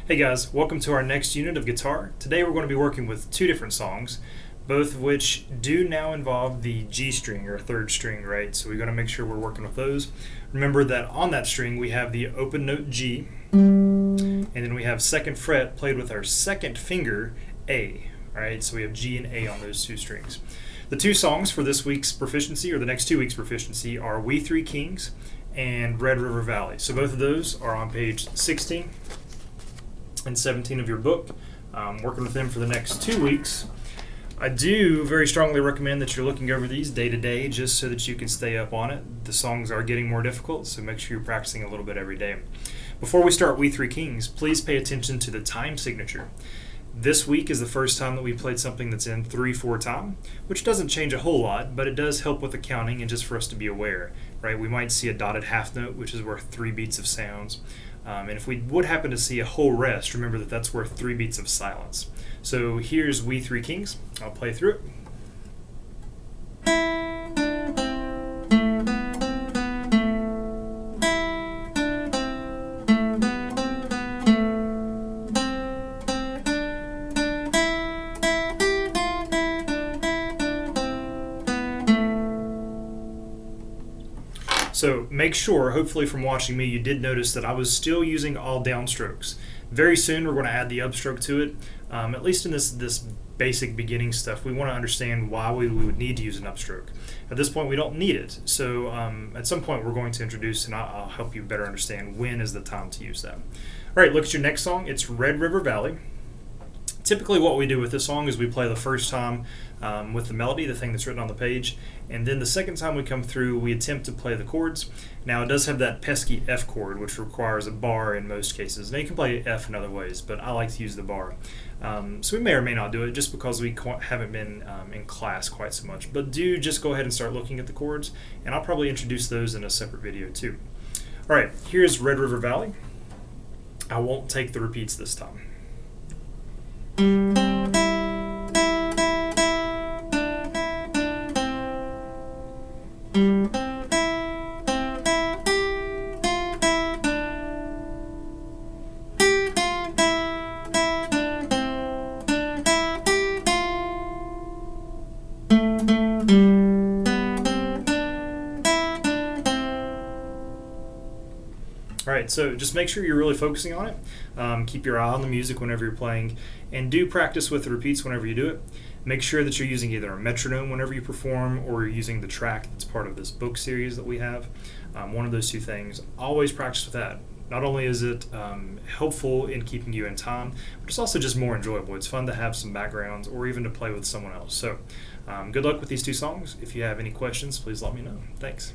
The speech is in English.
Hey guys, welcome to our next unit of guitar. Today we're going to be working with two different songs, both of which do now involve the G string or third string, right? So we're going to make sure we're working with those. Remember that on that string we have the open note G, and then we have second fret played with our second finger A, right? So we have G and A on those two strings. The two songs for this week's proficiency, or the next 2 weeks' proficiency, are We Three Kings and Red River Valley. So both of those are on page 16 and 17 of your book. Working with them for the next 2 weeks. I do very strongly recommend that you're looking over these day to day just so that you can stay up on it. The songs are getting more difficult, so make sure you're practicing a little bit every day. Before we start We Three Kings, please pay attention to the time signature. This week is the first time that we played something that's in 3/4 time, which doesn't change a whole lot, but it does help with the counting and just for us to be aware, right? We might see a dotted half note, which is worth 3 beats of sounds. And if we would happen to see a whole rest, remember that that's worth 3 beats of silence. So here's We Three Kings. I'll play through it. So make sure, hopefully from watching me, you did notice that I was still using all downstrokes. Very soon we're going to add the upstroke to it. At least in this basic beginning stuff, we want to understand why we would need to use an upstroke. At this point we don't need it, so at some point we're going to introduce, and I'll help you better understand when is the time to use that. Alright, look at your next song. It's Red River Valley. Typically what we do with this song is we play the first time with the melody, the thing that's written on the page, and then the second time we come through we attempt to play the chords. Now it does have that pesky F chord, which requires a bar in most cases. Now you can play F in other ways, but I like to use the bar. So we may or may not do it just because we haven't been in class quite so much, but do just go ahead and start looking at the chords, and I'll probably introduce those in a separate video too. Alright, here's Red River Valley. I won't take the repeats this time. Alright, so just make sure you're really focusing on it. Keep your eye on the music whenever you're playing, and do practice with the repeats whenever you do it. Make sure that you're using either a metronome whenever you perform, or you're using the track that's part of this book series that we have. One of those two things. Always practice with that. Not only is it helpful in keeping you in time, but it's also just more enjoyable. It's fun to have some backgrounds or even to play with someone else. So good luck with these two songs. If you have any questions, please let me know. Thanks.